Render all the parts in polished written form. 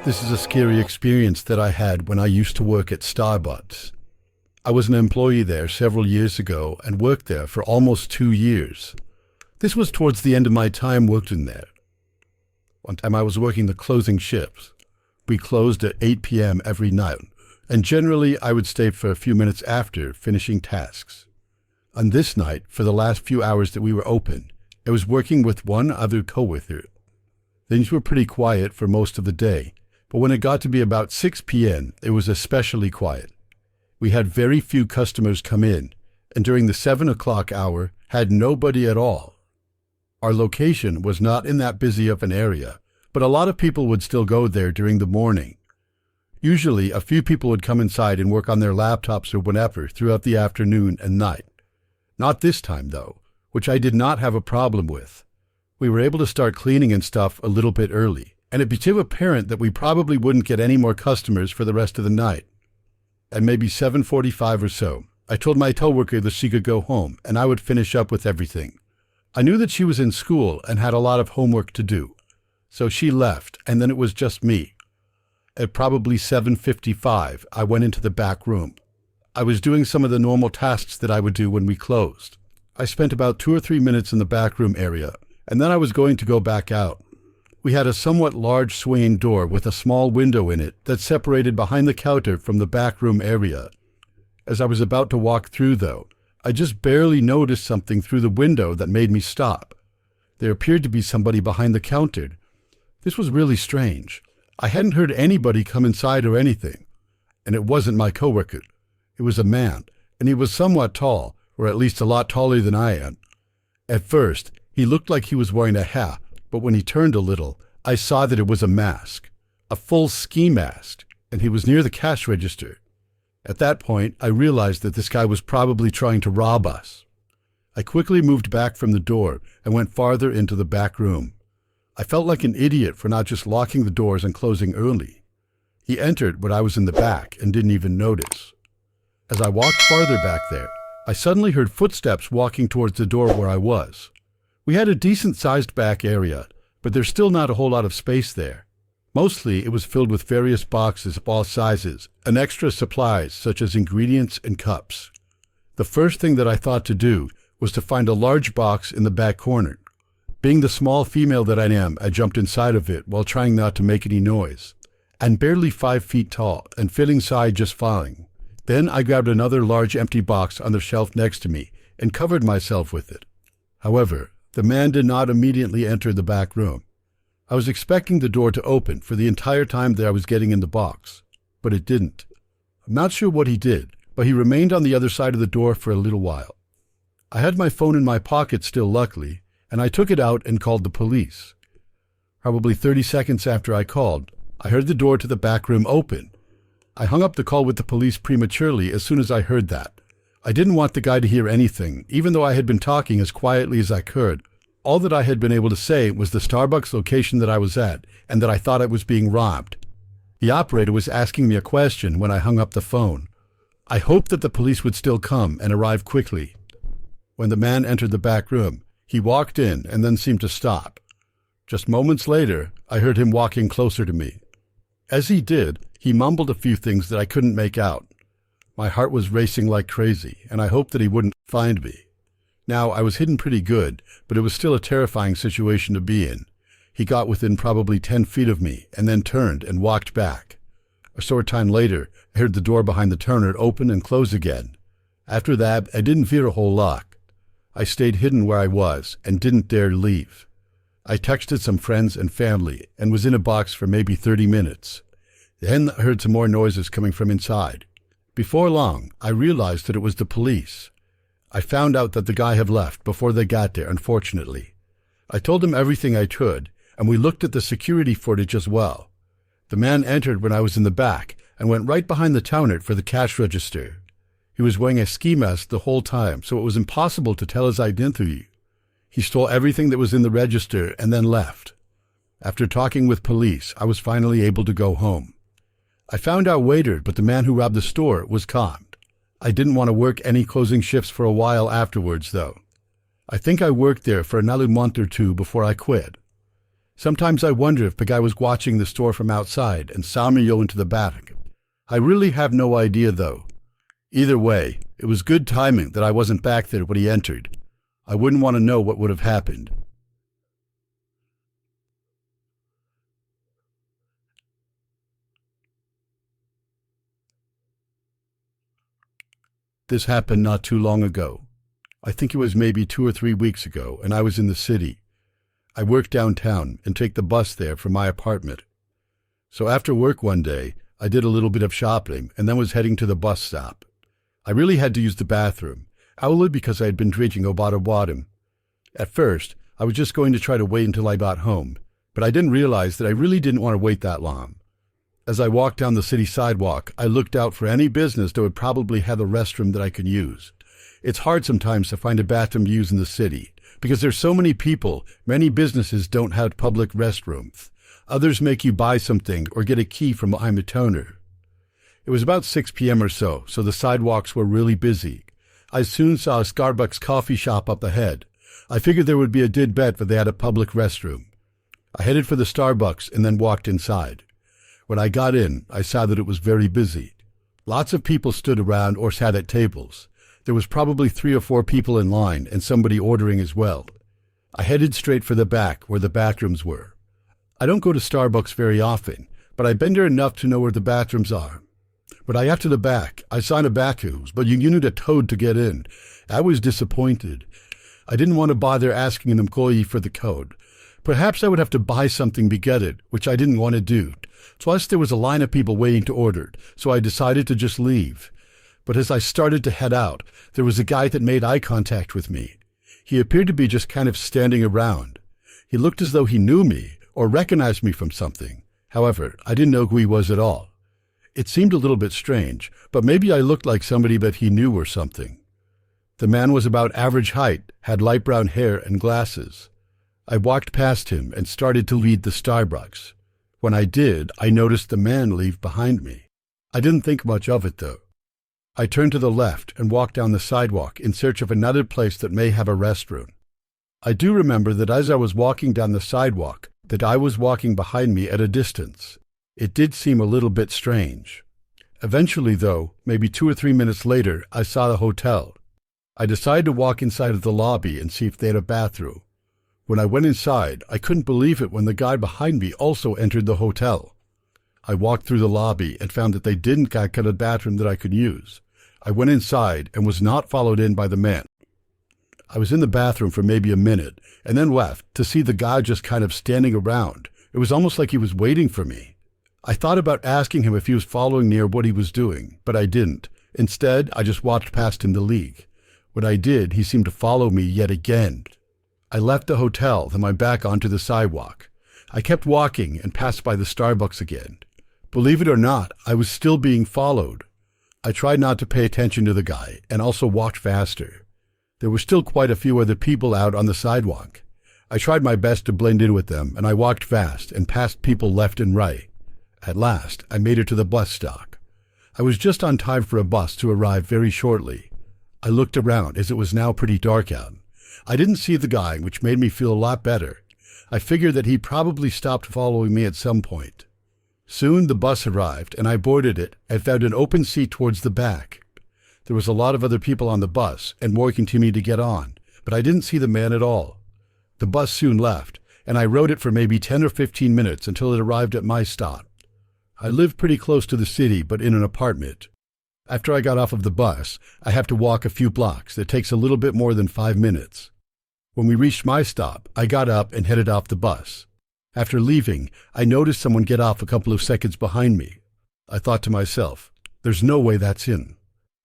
This is a scary experience that I had when I used to work at Starbucks. I was an employee there several years ago and worked there for almost 2 years. This was towards the end of my time working there. One time I was working the closing shifts. We closed at 8 p.m. every night, and generally I would stay for a few minutes after finishing tasks. On this night, for the last few hours that we were open, I was working with one other coworker. Things were pretty quiet for most of the day, but when it got to be about 6 p.m., it was especially quiet. We had very few customers come in, and during the 7 o'clock hour, had nobody at all. Our location was not in that busy of an area, but a lot of people would still go there during the morning. Usually, a few people would come inside and work on their laptops or whatever throughout the afternoon and night. Not this time, though, which I did not have a problem with. We were able to start cleaning and stuff a little bit early, and it became apparent that we probably wouldn't get any more customers for the rest of the night. At maybe 7:45 or so, I told my coworker that she could go home and I would finish up with everything. I knew that she was in school and had a lot of homework to do, so she left, and then it was just me. At probably 7:55, I went into the back room. I was doing some of the normal tasks that I would do when we closed. I spent about 2 or 3 minutes in the back room area, and then I was going to go back out. We had a somewhat large swinging door with a small window in it that separated behind the counter from the back room area. As I was about to walk through, though, I just barely noticed something through the window that made me stop. There appeared to be somebody behind the counter. This was really strange. I hadn't heard anybody come inside or anything, and it wasn't my coworker. It was a man, and he was somewhat tall, or at least a lot taller than I am. At first, he looked like he was wearing a hat, but when he turned a little, I saw that it was a mask, a full ski mask, and he was near the cash register. At that point, I realized that this guy was probably trying to rob us. I quickly moved back from the door and went farther into the back room. I felt like an idiot for not just locking the doors and closing early. He entered when I was in the back and didn't even notice. As I walked farther back there, I suddenly heard footsteps walking towards the door where I was. We had a decent-sized back area, but there's still not a whole lot of space there. Mostly, it was filled with various boxes of all sizes and extra supplies such as ingredients and cups. The first thing that I thought to do was to find a large box in the back corner. Being the small female that I am, I jumped inside of it while trying not to make any noise. I'm barely 5 feet tall and fit inside just fine. Then I grabbed another large empty box on the shelf next to me and covered myself with it. However, the man did not immediately enter the back room. I was expecting the door to open for the entire time that I was getting in the box, but it didn't. I'm not sure what he did, but he remained on the other side of the door for a little while. I had my phone in my pocket still, luckily, and I took it out and called the police. Probably 30 seconds after I called, I heard the door to the back room open. I hung up the call with the police prematurely as soon as I heard that. I didn't want the guy to hear anything, even though I had been talking as quietly as I could. All that I had been able to say was the Starbucks location that I was at and that I thought I was being robbed. The operator was asking me a question when I hung up the phone. I hoped that the police would still come and arrive quickly. When the man entered the back room, he walked in and then seemed to stop. Just moments later, I heard him walking closer to me. As he did, he mumbled a few things that I couldn't make out. My heart was racing like crazy, and I hoped that he wouldn't find me. Now, I was hidden pretty good, but it was still a terrifying situation to be in. He got within probably 10 feet of me, and then turned and walked back. A short time later, I heard the door behind the turner open and close again. After that, I didn't fear a whole lot. I stayed hidden where I was, and didn't dare leave. I texted some friends and family, and was in a box for maybe 30 minutes. Then I heard some more noises coming from inside. Before long, I realized that it was the police. I found out that the guy had left before they got there, unfortunately. I told him everything I could, and we looked at the security footage as well. The man entered when I was in the back and went right behind the counter for the cash register. He was wearing a ski mask the whole time, so it was impossible to tell his identity. He stole everything that was in the register and then left. After talking with police, I was finally able to go home. I found out later, but the man who robbed the store was caught. I didn't want to work any closing shifts for a while afterwards, though. I think I worked there for another month or two before I quit. Sometimes I wonder if the guy was watching the store from outside and saw me go into the back. I really have no idea, though. Either way, it was good timing that I wasn't back there when he entered. I wouldn't want to know what would have happened. This happened not too long ago. I think it was maybe 2 or 3 weeks ago, and I was in the city. I work downtown and take the bus there from my apartment. So after work one day, I did a little bit of shopping and then was heading to the bus stop. I really had to use the bathroom, only because I had been drinking a lot of water. At first, I was just going to try to wait until I got home, but I didn't realize that I really didn't want to wait that long. As I walked down the city sidewalk, I looked out for any business that would probably have a restroom that I could use. It's hard sometimes to find a bathroom to use in the city, because there's so many people. Many businesses don't have public restrooms. Others make you buy something or get a key from behind the counter. It was about 6 p.m. or so the sidewalks were really busy. I soon saw a Starbucks coffee shop up ahead. I figured there would be a good bet that they had a public restroom. I headed for the Starbucks and then walked inside. When I got in, I saw that it was very busy. Lots of people stood around or sat at tables. There was probably 3 or 4 people in line and somebody ordering as well. I headed straight for the back where the bathrooms were. I don't go to Starbucks very often, but I've been there enough to know where the bathrooms are. When I got to the back, I saw tobaccos, but you needed a code to get in. I was disappointed. I didn't want to bother asking an employee for the code. Perhaps I would have to buy something to get it, which I didn't want to do. Plus, there was a line of people waiting to order, so I decided to just leave. But as I started to head out, there was a guy that made eye contact with me. He appeared to be just kind of standing around. He looked as though he knew me or recognized me from something. However, I didn't know who he was at all. It seemed a little bit strange, but maybe I looked like somebody that he knew or something. The man was about average height, had light brown hair and glasses. I walked past him and started to leave the Starbucks. When I did, I noticed the man leave behind me. I didn't think much of it, though. I turned to the left and walked down the sidewalk in search of another place that may have a restroom. I do remember that as I was walking down the sidewalk, that I was walking behind me at a distance. It did seem a little bit strange. Eventually, though, maybe 2 or 3 minutes later, I saw the hotel. I decided to walk inside of the lobby and see if they had a bathroom. When I went inside, I couldn't believe it when the guy behind me also entered the hotel. I walked through the lobby and found that they didn't got a bathroom that I could use. I went inside and was not followed in by the man. I was in the bathroom for maybe a minute and then left to see the guy just kind of standing around. It was almost like he was waiting for me. I thought about asking him if he was following near what he was doing, but I didn't. Instead, I just walked past him to leave. When I did, he seemed to follow me yet again. I left the hotel, then went back onto the sidewalk. I kept walking and passed by the Starbucks again. Believe it or not, I was still being followed. I tried not to pay attention to the guy and also walked faster. There were still quite a few other people out on the sidewalk. I tried my best to blend in with them, and I walked fast and passed people left and right. At last, I made it to the bus stop. I was just on time for a bus to arrive very shortly. I looked around as it was now pretty dark out. I didn't see the guy, which made me feel a lot better. I figured that he probably stopped following me at some point. Soon the bus arrived, and I boarded it and found an open seat towards the back. There was a lot of other people on the bus and working to me to get on, but I didn't see the man at all. The bus soon left, and I rode it for maybe 10 or 15 minutes until it arrived at my stop. I lived pretty close to the city, but in an apartment. After I got off of the bus, I have to walk a few blocks. It takes a little bit more than 5 minutes. When we reached my stop, I got up and headed off the bus. After leaving, I noticed someone get off a couple of seconds behind me. I thought to myself, there's no way that's him.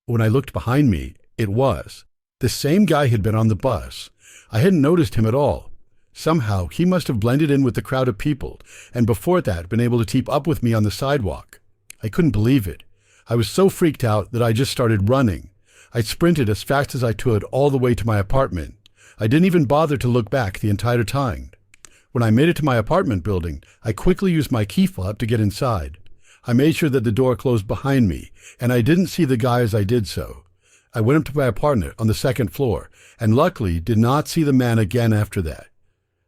When I looked behind me, it was. The same guy had been on the bus. I hadn't noticed him at all. Somehow, he must have blended in with the crowd of people, and before that been able to keep up with me on the sidewalk. I couldn't believe it. I was so freaked out that I just started running. I sprinted as fast as I could all the way to my apartment. I didn't even bother to look back the entire time. When I made it to my apartment building, I quickly used my key fob to get inside. I made sure that the door closed behind me, and I didn't see the guy as I did so. I went up to my apartment on the 2nd floor, and luckily did not see the man again after that.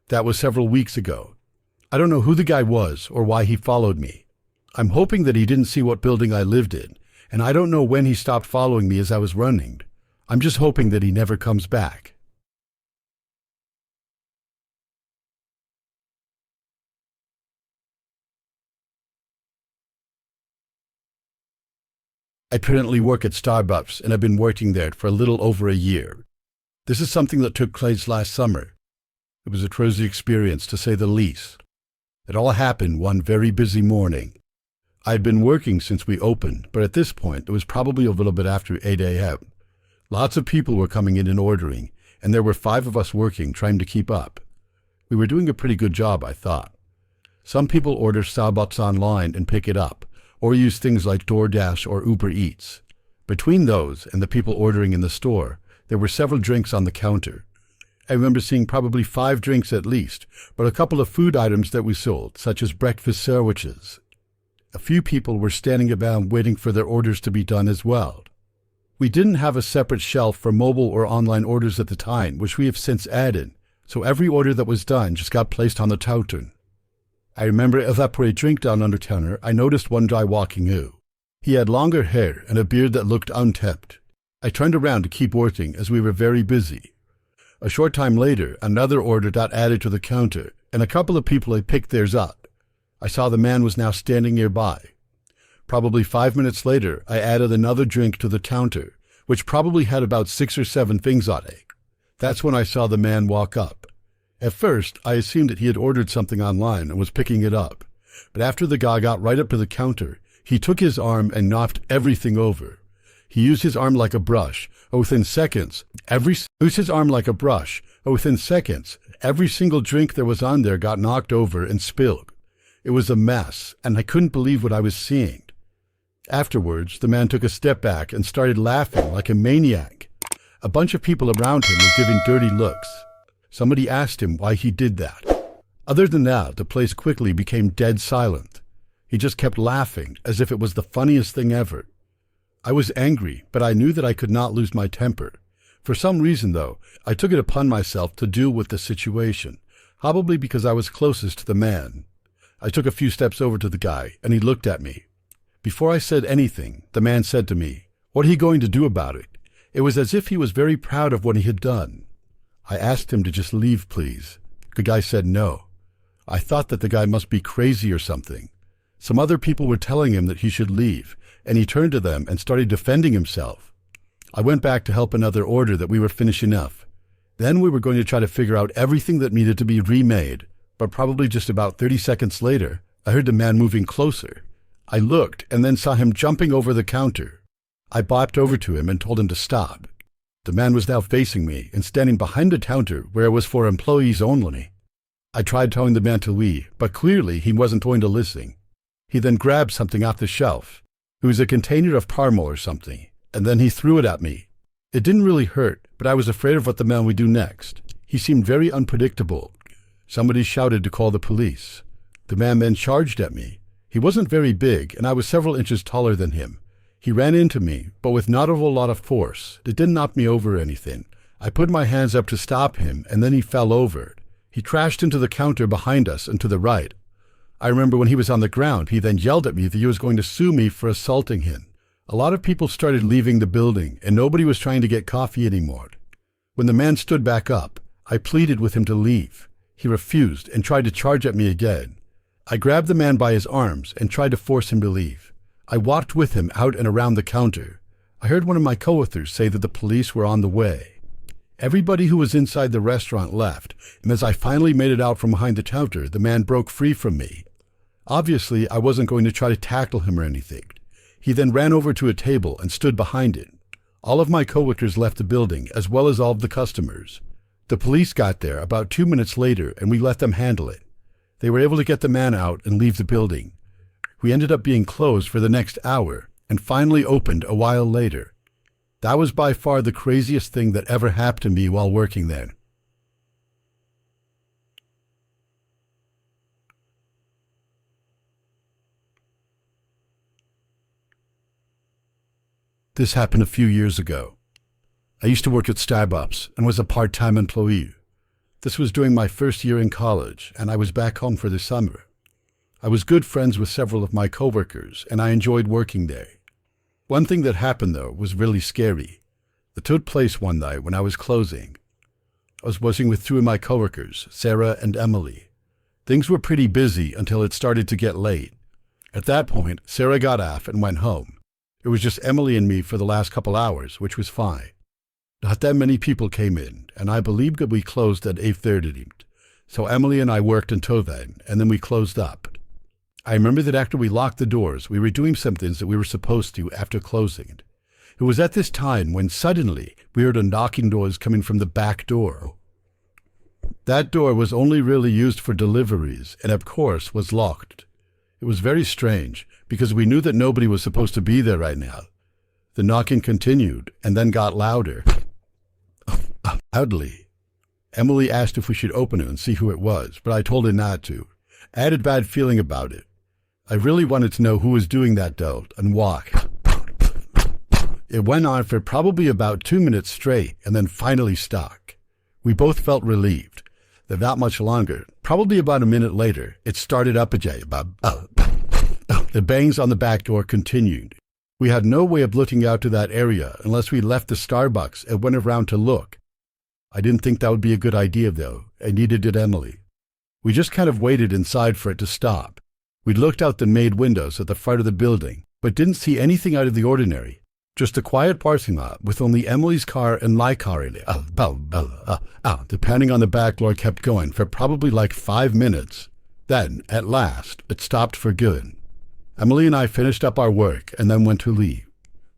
That was several weeks ago. I don't know who the guy was or why he followed me. I'm hoping that he didn't see what building I lived in, and I don't know when he stopped following me as I was running. I'm just hoping that he never comes back. I currently work at Starbucks and have been working there for a little over a year. This is something that took place last summer. It was a crazy experience, to say the least. It all happened one very busy morning. I had been working since we opened, but at this point it was probably a little bit after 8 a.m. Lots of people were coming in and ordering, and there were 5 of us working, trying to keep up. We were doing a pretty good job, I thought. Some people order Starbucks online and pick it up, or use things like DoorDash or Uber Eats. Between those and the people ordering in the store, there were several drinks on the counter. I remember seeing probably 5 drinks at least, but a couple of food items that we sold, such as breakfast sandwiches. A few people were standing around waiting for their orders to be done as well. We didn't have a separate shelf for mobile or online orders at the time, which we have since added, so every order that was done just got placed on the counter. I remember as I put a drink down on the counter, I noticed one guy walking in. He had longer hair and a beard that looked unkempt. I turned around to keep working as we were very busy. A short time later, another order got added to the counter, and a couple of people had picked theirs up. I saw the man was now standing nearby. Probably 5 minutes later, I added another drink to the counter, which probably had about 6 or 7 things on it. That's when I saw the man walk up. At first, I assumed that he had ordered something online and was picking it up. But after the guy got right up to the counter, he took his arm and knocked everything over. He used his arm like a brush, and within seconds, every single drink that was on there got knocked over and spilled. It was a mess, and I couldn't believe what I was seeing. Afterwards, the man took a step back and started laughing like a maniac. A bunch of people around him were giving dirty looks. Somebody asked him why he did that. Other than that, the place quickly became dead silent. He just kept laughing as if it was the funniest thing ever. I was angry, but I knew that I could not lose my temper. For some reason, though, I took it upon myself to deal with the situation, probably because I was closest to the man. I took a few steps over to the guy, and he looked at me. Before I said anything, the man said to me, "What are you going to do about it?" It was as if he was very proud of what he had done. I asked him to just leave, please. The guy said no. I thought that the guy must be crazy or something. Some other people were telling him that he should leave, and he turned to them and started defending himself. I went back to help another order that we were finishing up. Then we were going to try to figure out everything that needed to be remade, but probably just about 30 seconds later, I heard the man moving closer. I looked and then saw him jumping over the counter. I bopped over to him and told him to stop. The man was now facing me and standing behind the counter where it was for employees only. I tried telling the man to leave, but clearly he wasn't going to listen. He then grabbed something off the shelf. It was a container of caramel or something, and then he threw it at me. It didn't really hurt, but I was afraid of what the man would do next. He seemed very unpredictable. Somebody shouted to call the police. The man then charged at me. He wasn't very big, and I was several inches taller than him. He ran into me, but with not a whole lot of force. It didn't knock me over or anything. I put my hands up to stop him, and then he fell over. He crashed into the counter behind us and to the right. I remember when he was on the ground, he then yelled at me that he was going to sue me for assaulting him. A lot of people started leaving the building, and nobody was trying to get coffee anymore. When the man stood back up, I pleaded with him to leave. He refused and tried to charge at me again. I grabbed the man by his arms and tried to force him to leave. I walked with him out and around the counter. I heard one of my coworkers say that the police were on the way. Everybody who was inside the restaurant left, and as I finally made it out from behind the counter, the man broke free from me. Obviously, I wasn't going to try to tackle him or anything. He then ran over to a table and stood behind it. All of my coworkers left the building, as well as all of the customers. The police got there about 2 minutes later, and we let them handle it. They were able to get the man out and leave the building. We ended up being closed for the next hour, and finally opened a while later. That was by far the craziest thing that ever happened to me while working there. This happened a few years ago. I used to work at Starbucks and was a part-time employee. This was during my first year in college, and I was back home for the summer. I was good friends with several of my coworkers, and I enjoyed working there. One thing that happened, though, was really scary. It took place one night when I was closing. I was working with two of my coworkers, Sarah and Emily. Things were pretty busy until it started to get late. At that point, Sarah got off and went home. It was just Emily and me for the last couple hours, which was fine. Not that many people came in, and I believed that we closed at 8:30. So Emily and I worked until then, and then we closed up. I remember that after we locked the doors, we were doing some things that we were supposed to after closing. It was at this time when suddenly we heard a knocking noise coming from the back door. That door was only really used for deliveries, and of course was locked. It was very strange, because we knew that nobody was supposed to be there right now. The knocking continued, and then got louder. Loudly. Emily asked if we should open it and see who it was, but I told her not to. I had a bad feeling about it. I really wanted to know who was doing that though, and why. It went on for probably about 2 minutes straight, and then finally stopped. We both felt relieved. Then not much longer, probably about a minute later, it started up again. The bangs on the back door continued. We had no way of looking out to that area unless we left the Starbucks and went around to look. I didn't think that would be a good idea, though, and neither did Emily. We just kind of waited inside for it to stop. We looked out the maid windows at the front of the building, but didn't see anything out of the ordinary. Just a quiet parking lot with only Emily's car and my car in it. The pounding on the back door kept going for probably like 5 minutes. Then, at last, it stopped for good. Emily and I finished up our work and then went to leave.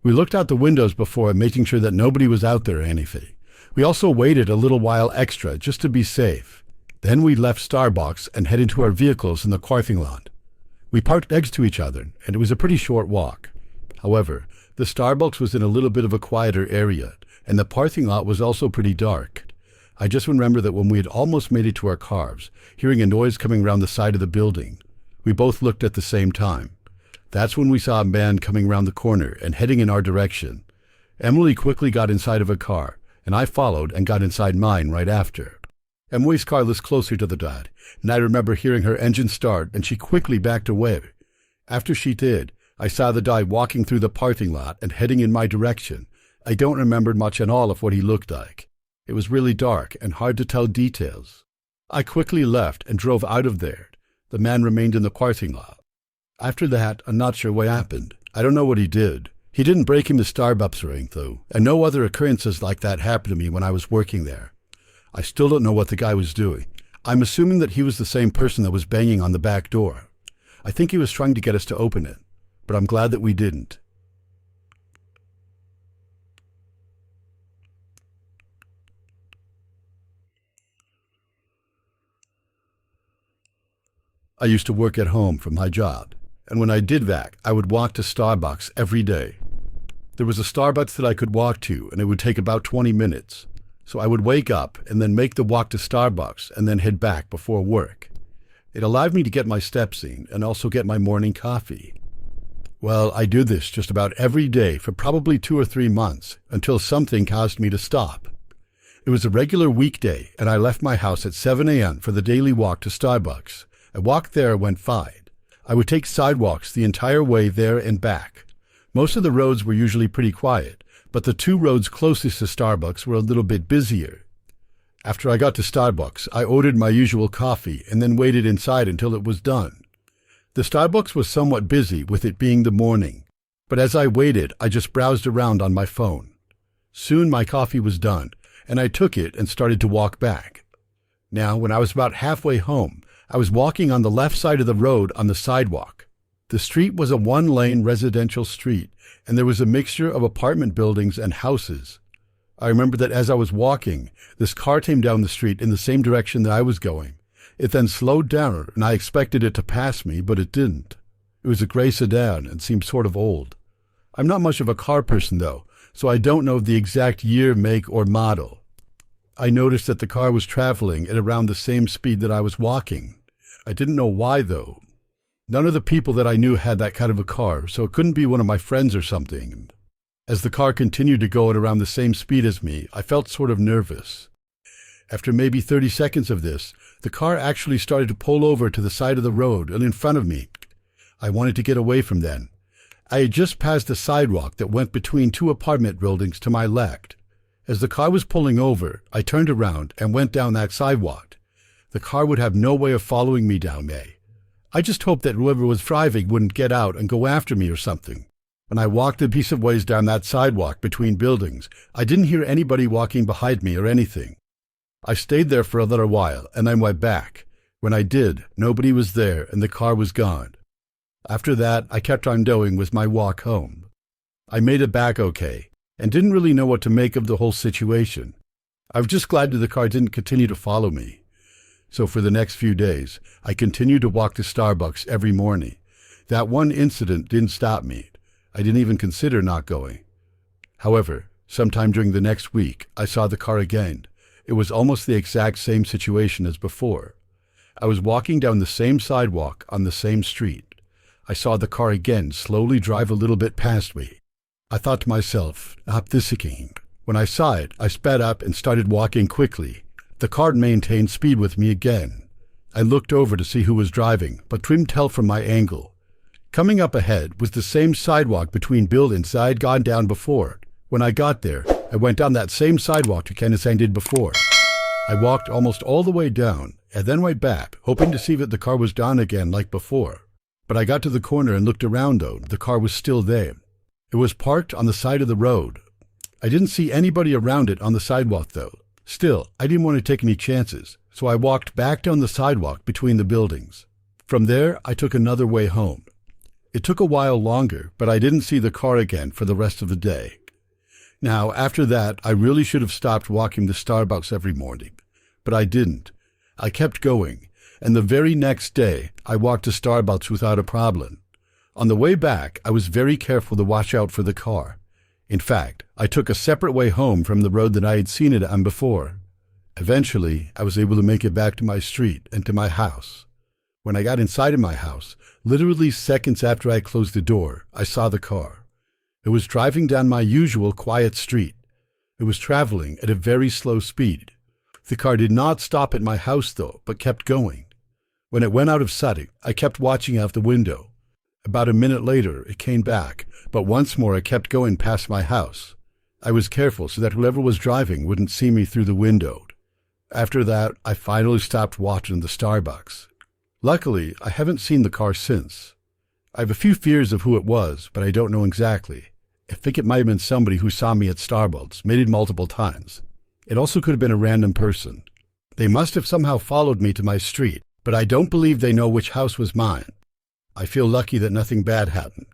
We looked out the windows before, making sure that nobody was out there or anything. We also waited a little while extra just to be safe. Then we left Starbucks and headed to our vehicles in the parking lot. We parked next to each other, and it was a pretty short walk. However, the Starbucks was in a little bit of a quieter area, and the parking lot was also pretty dark. I just remember that when we had almost made it to our cars, hearing a noise coming around the side of the building, we both looked at the same time. That's when we saw a man coming around the corner and heading in our direction. Emily quickly got inside of a car, and I followed and got inside mine right after. Emily's car was closer to the dot, and I remember hearing her engine start, and she quickly backed away. After she did, I saw the guy walking through the parking lot and heading in my direction. I don't remember much at all of what he looked like. It was really dark and hard to tell details. I quickly left and drove out of there. The man remained in the parking lot. After that, I'm not sure what happened. I don't know what he did. He didn't break into Starbucks or anything, though, and no other occurrences like that happened to me when I was working there. I still don't know what the guy was doing. I'm assuming that he was the same person that was banging on the back door. I think he was trying to get us to open it, but I'm glad that we didn't. I used to work at home from my job, and when I did that, I would walk to Starbucks every day. There was a Starbucks that I could walk to, and it would take about 20 minutes. So I would wake up and then make the walk to Starbucks and then head back before work. It allowed me to get my steps in and also get my morning coffee. Well, I do this just about every day for probably 2 or 3 months until something caused me to stop. It was a regular weekday, and I left my house at 7 a.m. for the daily walk to Starbucks. I walked there and went fine. I would take sidewalks the entire way there and back. Most of the roads were usually pretty quiet, but the 2 roads closest to Starbucks were a little bit busier. After I got to Starbucks, I ordered my usual coffee and then waited inside until it was done. The Starbucks was somewhat busy with it being the morning, but as I waited, I just browsed around on my phone. Soon my coffee was done, and I took it and started to walk back. Now, when I was about halfway home, I was walking on the left side of the road on the sidewalk. The street was a 1-lane residential street, and there was a mixture of apartment buildings and houses. I remember that as I was walking, this car came down the street in the same direction that I was going. It then slowed down, and I expected it to pass me, but it didn't. It was a gray sedan and seemed sort of old. I'm not much of a car person, though, so I don't know the exact year, make, or model. I noticed that the car was traveling at around the same speed that I was walking. I didn't know why, though. None of the people that I knew had that kind of a car, so it couldn't be one of my friends or something. As the car continued to go at around the same speed as me, I felt sort of nervous. After maybe 30 seconds of this, the car actually started to pull over to the side of the road and in front of me. I wanted to get away from then. I had just passed a sidewalk that went between two apartment buildings to my left. As the car was pulling over, I turned around and went down that sidewalk. The car would have no way of following me down there. I just hoped that whoever was driving wouldn't get out and go after me or something. When I walked a piece of ways down that sidewalk between buildings, I didn't hear anybody walking behind me or anything. I stayed there for a little while and then went back. When I did, nobody was there and the car was gone. After that, I kept on going with my walk home. I made it back okay and didn't really know what to make of the whole situation. I was just glad that the car didn't continue to follow me. So for the next few days, I continued to walk to Starbucks every morning. That one incident didn't stop me. I didn't even consider not going. However, sometime during the next week, I saw the car again. It was almost the exact same situation as before. I was walking down the same sidewalk on the same street. I saw the car again slowly drive a little bit past me. I thought to myself, not this again. When I saw it, I sped up and started walking quickly. The car maintained speed with me again. I looked over to see who was driving, but couldn't tell from my angle. Coming up ahead was the same sidewalk between buildings I had gone down before. When I got there, I went down that same sidewalk again as I did before. I walked almost all the way down and then went back, hoping to see that the car was down again like before. But I got to the corner and looked around though. The car was still there. It was parked on the side of the road. I didn't see anybody around it on the sidewalk though. Still, I didn't want to take any chances, so I walked back down the sidewalk between the buildings. From there, I took another way home. It took a while longer, but I didn't see the car again for the rest of the day. Now, after that, I really should have stopped walking to Starbucks every morning, but I didn't. I kept going, and the very next day, I walked to Starbucks without a problem. On the way back, I was very careful to watch out for the car. In fact, I took a separate way home from the road that I had seen it on before. Eventually, I was able to make it back to my street and to my house. When I got inside of my house, literally seconds after I closed the door, I saw the car. It was driving down my usual quiet street. It was traveling at a very slow speed. The car did not stop at my house though, but kept going. When it went out of sight, I kept watching out the window. About a minute later, it came back, but once more it kept going past my house. I was careful so that whoever was driving wouldn't see me through the window. After that, I finally stopped watching the Starbucks. Luckily, I haven't seen the car since. I have a few fears of who it was, but I don't know exactly. I think it might have been somebody who saw me at Starbucks, made it multiple times. It also could have been a random person. They must have somehow followed me to my street, but I don't believe they know which house was mine. I feel lucky that nothing bad happened.